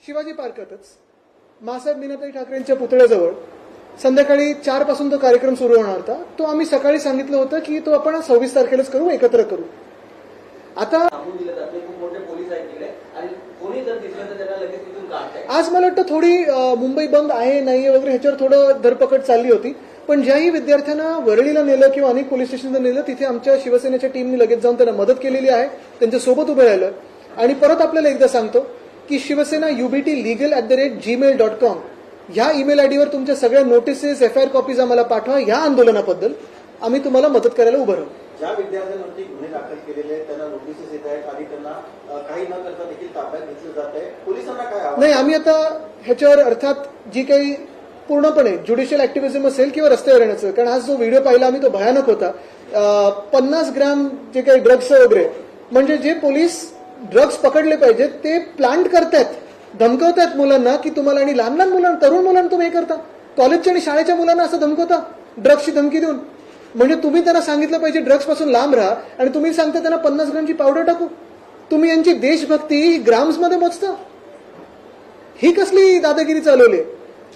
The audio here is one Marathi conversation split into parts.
शिवाजी पार्कातच मासाहेब मीनाताई ठाकरेंच्या पुतळ्याजवळ संध्याकाळी 4 पासून तो कार्यक्रम सुरू होणार होता. तो आम्ही सकाळी सांगितलं होतं की तो आपण 26 तारखेलाच करू, एकत्र करू. आता आज मला वाटतं थोडी मुंबई बंद आहे नाही वगैरे ह्याच्यावर थोडं धरपकड चालली होती. पण ज्याही विद्यार्थ्यांना वरळीला नेलं किंवा अनेक पोलीस स्टेशनला नेलं तिथे आमच्या शिवसेनेच्या टीमने लगेच जाऊन त्यांना मदत केलेली आहे, त्यांच्यासोबत उभे राहिलं. आणि परत आपल्याला एकदा सांगतो की शिवसेना ubtlegal@gmail.com ह्या ईमेल आयडीवर तुमच्या सगळ्या नोटिसेस, FIR कॉपीज आम्हाला पाठवा. ह्या आंदोलनाबद्दल आम्ही तुम्हाला मदत करायला उभं राहू. ज्या विद्यार्थ्यांवरती गुन्हे दाखल केलेले आहेत त्यांना नोटिसेस येत आहेत आणि त्यांना काही न करता देखील ताब्यात घेतलं जात आहे, पोलिसांना काय नाही, आम्ही आता ह्याच्यावर अर्थात जी काही पूर्णपणे ज्युडिशियल ऍक्टिव्हिझम असेल किंवा रस्त्यावर येण्याचं, कारण आज जो व्हिडिओ पाहिला आम्ही तो भयानक होता. 50 ग्रॅम जे काही ड्रग्स वगैरे, म्हणजे जे पोलीस ड्रग्स पकडले पाहिजेत ते प्लांट करतायत, धमकवतायत मुलांना की तुम्हाला, आणि लहान लहान मुलांना, तरुण मुलांना तुम्ही हे करता, कॉलेजच्या आणि शाळेच्या मुलांना असं धमकवता ड्रग्सची धमकी देऊन. म्हणजे तुम्ही त्यांना सांगितलं पाहिजे ड्रग्स पासून लांब राहा आणि तुम्ही सांगता त्यांना 50 ग्रॅमची पावडर टाकू. तुम्ही यांची देशभक्ती ग्राम्समध्ये मोजता. ही कसली दादागिरी चालवली आहे?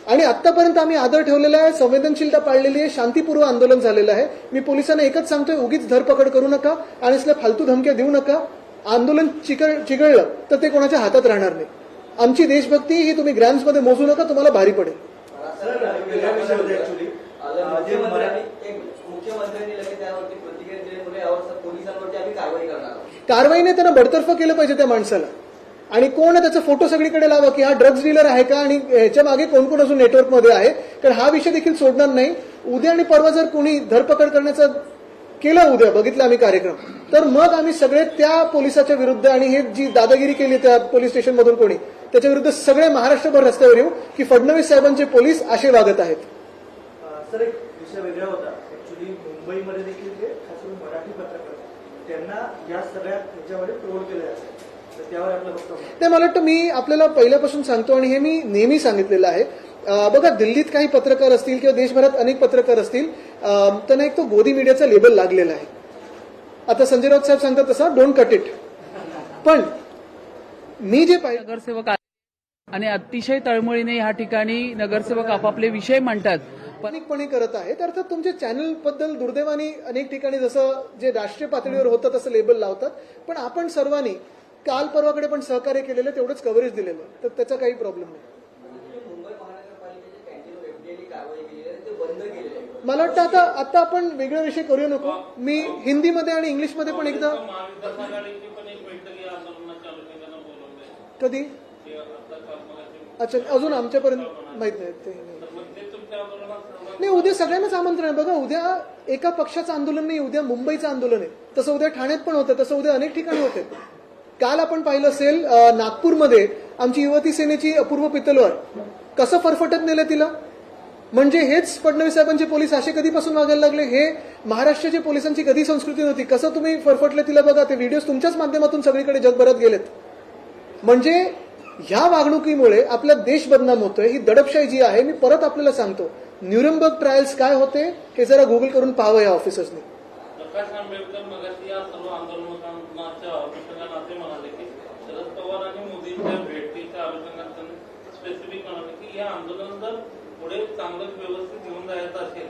आणि आतापर्यंत आम्ही आदर ठेवलेला आहे, संवेदनशीलता पाळलेली आहे, शांतीपूर्व आंदोलन झालेलं आहे. मी पोलिसांना एकच सांगतोय, उगीच धरपकड करू नका आणि असल्या फालतू धमक्या देऊ नका. आंदोलन चिघळलं तर ते कोणाच्या हातात राहणार नाही. आमची देशभक्ती ही तुम्ही ग्रॅम्समध्ये मोजू नका, तुम्हाला भारी पडेल. कारवाईने त्यांना बडतर्फ केलं पाहिजे त्या माणसाला. आणि कोण आहे त्याचा फोटो सगळीकडे लावा की हा ड्रग्ज डीलर आहे का आणि ह्याच्या मागे कोण कोण अजून नेटवर्कमध्ये आहे. कारण हा विषय देखील सोडणार नाही. उद्या आणि परवा जर कोणी धरपकड करण्याचा केलं, उद्या बघितलं आम्ही कार्यक्रम, तर मग आम्ही सगळे त्या पोलिसाच्या विरुद्ध आणि हे जी दादागिरी केली त्या पोलीस स्टेशनमधून कोणी, त्याच्या विरुद्ध सगळे महाराष्ट्रभर रस्त्यावर येऊ की फडणवीस साहेबांचे पोलीस असे वागत आहेत. सर, एक विषय वेगळा होता. ऍक्च्युली मुंबईमध्ये देखील जे खास करून मराठी पत्रकार त्यांना या सगळ्या ह्याच्यामध्ये ट्रोल केलं जातं, तर त्यावर आपलं वक्तव्य. ते मला वाटतं मी आपल्याला पहिल्यापासून सांगतो आणि हे मी नेहमी सांगितलेलं आहे. बघा, दिल्लीत काही पत्रकार असतील किंवा देशभरात अनेक पत्रकार असतील, त्यांना एक तो गोदी मीडियाचा लेबल लागलेला आहे. आता संजय राऊत साहेब सांगतात तसा डोंट कट इट. पण मी जे पाहिजे, नगरसेवक आणि अतिशय तळमळीने ह्या ठिकाणी नगरसेवक आपापले विषय मांडतात, प्रामाणिकपणे करत आहेत. अर्थात तुमच्या चॅनल बद्दल दुर्दैवाने अनेक ठिकाणी जसं जे राष्ट्रीय पातळीवर होतं तसं लेबल लावतात. पण आपण सर्वांनी काल परवाकडे पण सहकार्य केलेलं, तेवढंच कव्हरेज दिलेलं, तर त्याचा काही प्रॉब्लेम नाही. मला वाटतं आता आपण वेगळा विषय करू नको. मी हिंदीमध्ये आणि इंग्लिशमध्ये पण एकदा, कधी, अच्छा, अजून आमच्यापर्यंत माहित नाही ते. नाही, उद्या सगळ्यांनाच आमंत्रण आहे. बघा, उद्या एका पक्षाचं आंदोलन नाही, उद्या मुंबईचं आंदोलन आहे. तसं उद्या ठाण्यात पण होतं, तसं उद्या अनेक ठिकाणी होते. काल आपण पाहिलं असेल नागपूरमध्ये आमची युवती सेनेची अपूर्व पितलवार कसं फरफटत नेलं तिला. म्हणजे हेच फडणवीस साहेबांचे पोलीस असे कधीपासून वागायला लागले? हे महाराष्ट्राच्या पोलिसांची कधी संस्कृती नव्हती. कसं तुम्ही फरफटले तिला बघा. ते व्हिडिओज तुमच्याच माध्यमातून सगळीकडे जगभरात गेलेत. म्हणजे ह्या वागणुकीमुळे आपला देश बदनाम होतोय. ही दडपशाही जी आहे, मी परत आपल्याला सांगतो, न्यूरमबर्ग ट्रायल्स काय होते हे जरा गुगल करून पाहावं या ऑफिसर्सनी. प्रकाश आंबेडकर मगाशी या सर्व आंदोलनाच्या अनुषंगाने असे म्हणाले की शरद पवार आणि मोदींच्या भेटीच्या अनुषंगाने त्यांनी स्पेसिफिक म्हणाले की या आंदोलन जर पुढे चांगलंच व्यवस्थित घेऊन जायचं असेल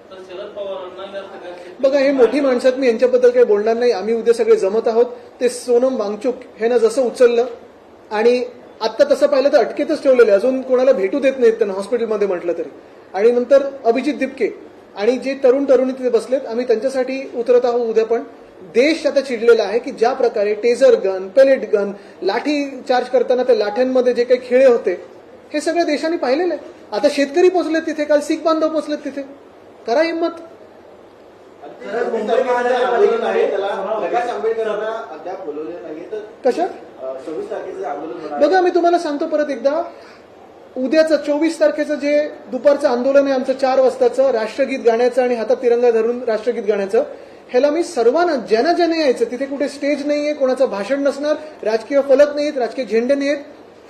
तर शरद पवारांना या सगळ्या. बघा, हे मोठी माणसात, मी यांच्याबद्दल काही बोलणार नाही. आम्ही उद्या सगळे जमत आहोत. ते सोनम वांगचुक हे ना जसं उचललं आणि आता तसं पाहिलं तर अटकेतच ठेवलेलं, अजून कोणाला भेटू देत नाहीत त्यांना हॉस्पिटलमध्ये म्हटलं तरी. आणि नंतर अभिजित दिपके आणि जे तरुण तरुणी तिथे बसलेत, आम्ही त्यांच्यासाठी उतरत आहोत उद्या. पण देश आता चिडलेला आहे की ज्या प्रकारे टेझर गन, पेलेट गन, लाठी चार्ज करताना त्या लाठ्यांमध्ये जे काही खेळे होते हे सगळं देशाने पाहिलेलं आहे. आता शेतकरी पोहोचलेत तिथे, काल शीख बांधव पोहोचलेत तिथे. करा हिंमत. कशात? बघा, मी तुम्हाला सांगतो परत एकदा, उद्याचं 24 तारखेचं जे दुपारचं आंदोलन आहे आमचं 4 वाजताचं, राष्ट्रगीत गाण्याचं आणि हातात तिरंगा धरून राष्ट्रगीत गाण्याचं, ह्याला मी सर्वांना, ज्यांना यायचं, तिथे कुठे स्टेज नाहीये, कोणाचं भाषण नसणार, राजकीय फलक नाहीत, राजकीय झेंडे नाहीत.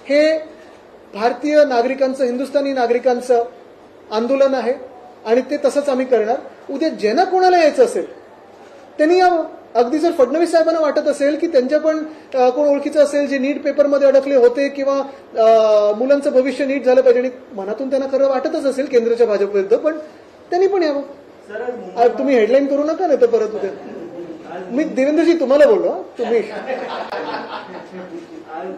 हे भारतीय नागरिकांचं, हिंदुस्थानी नागरिकांचं आंदोलन आहे आणि ते तसंच आम्ही करणार. उद्या ज्यांना कोणाला यायचं असेल त्यांनी यावं. अगदी जर फडणवीस साहेबांना वाटत असेल की त्यांच्या पण कोण ओळखीचं असेल जे नीट पेपरमध्ये अडकले होते किंवा मुलांचं भविष्य नीट झालं पाहिजे आणि मनातून त्यांना खरं वाटतच असेल केंद्राच्या भाजपविरुद्ध, पण त्यांनी पण यावं. सर आज आज तुम्ही हेडलाईन करू नका नाही तर परत उद्या मी देवेंद्रजी तुम्हाला बोललो तुम्ही आज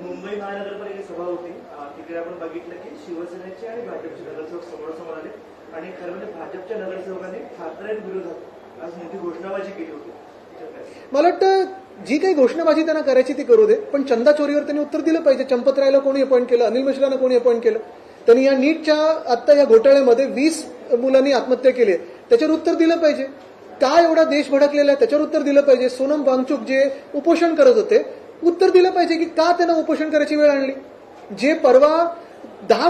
मुंबई महानगरपालिकेची सभा होती. तिकडे आपण बघितलं की शिवसेनेचे आणि भाजपचे नगरसेवक समोरासमोर आले आणि खरं म्हणजे भाजपच्या नगरसेवकांनी ठाकरेंविरोधात आज मोठी घोषणाबाजी केली होती. मला वाटतं जी काही घोषणाबाजी त्यांना करायची ती करू दे, पण चंदा चोरीवर त्यांनी उत्तर दिलं पाहिजे. चंपतरायला कोणी अपॉइंट केलं, अनिल मिश्रानं कोणी अपॉइंट केलं, त्यांनी या नीटच्या आता या घोटाळ्यामध्ये 20 मुलांनी आत्महत्या केली आहे, त्याच्यावर उत्तर दिलं पाहिजे. का एवढा देश भडकलेला आहे त्याच्यावर उत्तर दिलं पाहिजे. सोनम वांगचुक जे उपोषण करत होते उत्तर दिलं पाहिजे की का त्यांना उपोषण करायची वेळ आणली. जे परवा 10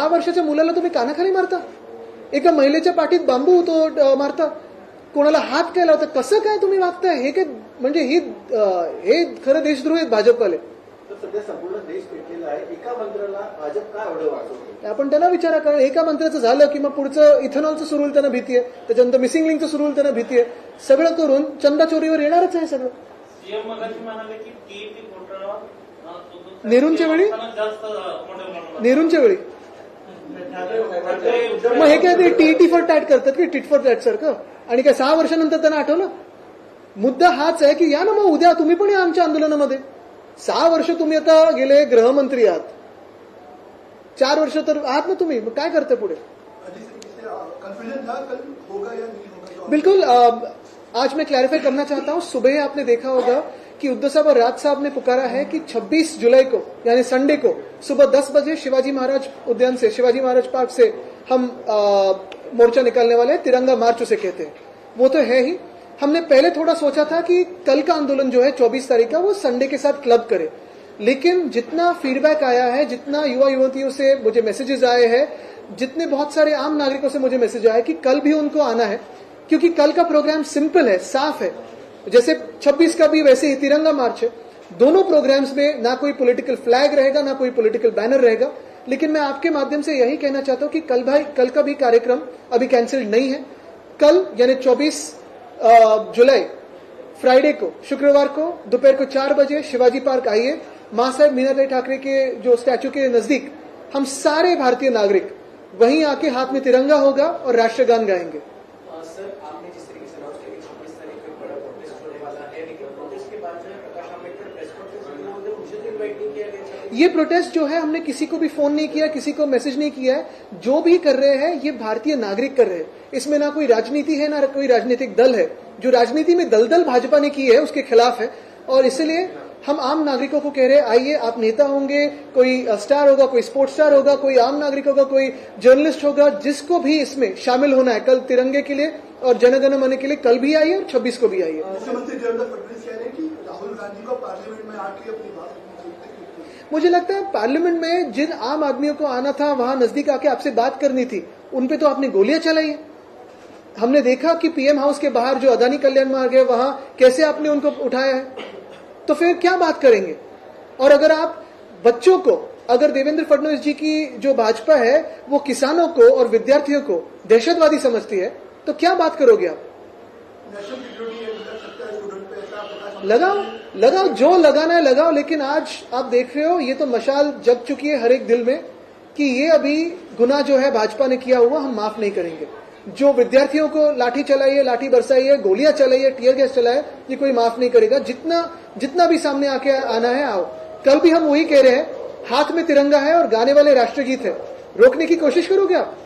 वर्षाच्या मुलाला तुम्ही कानाखाली मारता, एका महिलेच्या पाठीत बांबू तो मारता, कोणाला हात काय लावता, कसं काय तुम्ही वागताय, हे काय म्हणजे हे खरं देशद्रोही आहेत भाजपवाले. तर सध्या संपूर्ण देश पेटलेला आहे. एका मंत्र्याला भाजप काय एवढं वाचवते? आपण त्यांना विचारा, कारण एका मंत्र्याचं झालं की मग पुढचं इथेनॉलचं सुरू होईल त्यांना भीती आहे, त्याच्यानंतर मिसिंग लिंकचं सुरू होईल त्यांना भीती आहे. सगळं करून चंदा चोरीवर येणारच आहे सगळं. सीएम मगाशी म्हणाले की टीईटी घोटाळा नेहरूंच्या वेळी जास्त मोठ्या नेहरूंच्या वेळी मग हे काय ते टीईटी फॉर टॅट करतात की टिट फॉर टॅट सारखं, आणि काय 6 वर्षानंतर त्यांना आठवलं. मुद्दा हाच आहे की या ना मग उद्या तुम्ही पण या आमच्या आंदोलनामध्ये. 6 वर्ष तुम्ही आता गेले गृहमंत्री आहात, 4 वर्ष तर आहात ना तुम्ही, मग काय करते पुढे. बिल्कुल आज मैं क्लैरिफाई करना चाहता हूं. सुबह आपने देखा होगा कि उद्धव साहब और राज साहब ने पुकारा है कि 26 जुलाई को यानी संडे को सुबह 10 बजे शिवाजी महाराज उद्यान से, शिवाजी महाराज पार्क से हम मोर्चा निकालने वाले हैं. तिरंगा मार्च उसे कहते हैं, वो तो है ही. हमने पहले थोड़ा सोचा था कि कल का आंदोलन जो है 24 तारीख का वो संडे के साथ क्लब करे, लेकिन जितना फीडबैक आया है, जितना युवा युवतियों से मुझे मैसेजेस आए हैं, जितने बहुत सारे आम नागरिकों से मुझे मैसेज आया कि कल भी उनको आना है, क्योंकि कल का प्रोग्राम सिंपल है, साफ है. जैसे 26 का भी वैसे ही तिरंगा मार्च है. दोनों प्रोग्राम्स में ना कोई पॉलिटिकल फ्लैग रहेगा, ना कोई पॉलिटिकल बैनर रहेगा. लेकिन मैं आपके माध्यम से यही कहना चाहता हूं कि कल का भी कार्यक्रम अभी कैंसिल्ड नहीं है. कल यानी 24 जुलाई फ्राइडे को, शुक्रवार को दोपहर को 4 बजे शिवाजी पार्क आइए. मां साहेब मीनाबाई ठाकरे के जो स्टैच्यू के नजदीक हम सारे भारतीय नागरिक वहीं आके हाथ में तिरंगा होगा और राष्ट्रगान गाएंगे. सर, आपने जिस तरीके से अनाउंस किया कि 26 तारीख को बड़ा प्रोटेस्ट होने वाला है, लेकिन प्रोटेस्ट के बाद जो है प्रकाश आंबेडकर प्रेस कॉन्फ्रेंस में उधर मुझे तो इन्वाइट नहीं किया गया. ये प्रोटेस्ट जो है हमने किसी को भी फोन नहीं किया, किसी को मैसेज नहीं किया है. जो भी कर रहे हैं ये भारतीय नागरिक कर रहे हैं. इसमें ना कोई राजनीति है, ना कोई राजनीतिक दल है. जो राजनीति में दलदल भाजपा ने की है उसके खिलाफ है, और इसलिए हम आम नागरिकों को कह रहे हैं आइए, आप नेता होंगे, कोई स्टार होगा, कोई स्पोर्ट्स स्टार होगा, कोई आम नागरिक होगा, कोई जर्नलिस्ट होगा, जिसको भी इसमें शामिल होना है कल तिरंगे के लिए और जनगण मन के लिए, कल भी आइए और 26 को भी आइए. मुख्यमंत्री देवेंद्र फडणवीस कह रहे हैं कि राहुल गांधी को पार्लियामेंट में आके अपनी बात रखनी चाहिए. मुझे लगता है पार्लियामेंट में जिन आम आदमियों को आना था, वहां नजदीक आके आपसे बात करनी थी, उनपे तो आपने गोलियां चलाई है. हमने देखा कि पीएम हाउस के बाहर जो अदानी कल्याण मार्ग है वहां कैसे आपने उनको उठाया है. तो फिर क्या बात करेंगे. और अगर आप बच्चों को, अगर देवेंद्र फडणवीस जी की जो भाजपा है वो किसानों को और विद्यार्थियों को दहशतवादी समझती है, तो क्या बात करोगे आप. नेशनल सिक्योरिटी स्टूडेंट पे ऐसा लगाओ जो लगाना है लगाओ. लेकिन आज आप देख रहे हो ये तो मशाल जग चुकी है हर एक दिल में कि ये अभी गुनाह जो है भाजपा ने किया हुआ हम माफ नहीं करेंगे. जो विद्यार्थियों को लाठी चलाई है, लाठी बरसाई है, गोलियां चलाई है, टीयर गैस चलाया है, ये कोई माफ नहीं करेगा. जितना भी सामने आके आना है आओ. कल भी हम वही कह रहे हैं, हाथ में तिरंगा है और गाने वाले राष्ट्रगीत है. रोकने की कोशिश करोगे आप.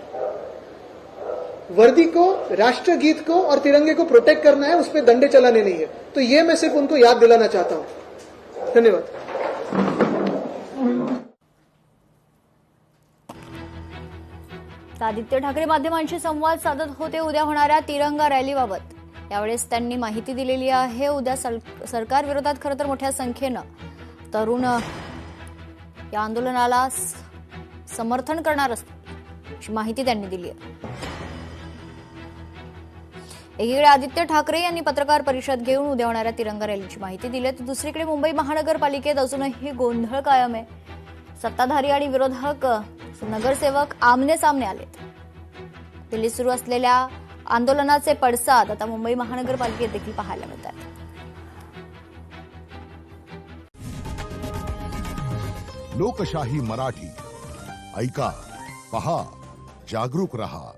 वर्दी को, राष्ट्रगीत को और तिरंगे को प्रोटेक्ट करना है, उस पर डंडे चलाने नहीं है. तो ये मैं सिर्फ उनको याद दिलाना चाहता हूं. धन्यवाद. आदित्य ठाकरे माध्यमांशी संवाद साधत होते उद्या होणाऱ्या तिरंगा रॅलीबाबत. यावेळेस त्यांनी माहिती दिलेली आहे. उद्या सरकार विरोधात खरं तर मोठ्या संख्येनं तरुण या आंदोलनाला समर्थन करणार असल्याची माहिती त्यांनी दिली आहे. एकीकडे आदित्य ठाकरे यांनी पत्रकार परिषद घेऊन उद्या होणाऱ्या तिरंगा रॅलीची माहिती दिली आहे, तर दुसरीकडे मुंबई महानगरपालिकेत अजूनही गोंधळ कायम आहे. सत्ताधारी आणि विरोधक नगरसेवक आमने सामने आलेत. दिल्लीत सुरू असलेल्या आंदोलनाचे पडसाद आता मुंबई महानगरपालिकेत देखील पाहायला मिळतात. लोकशाही मराठी ऐका, पहा, जागरूक रहा.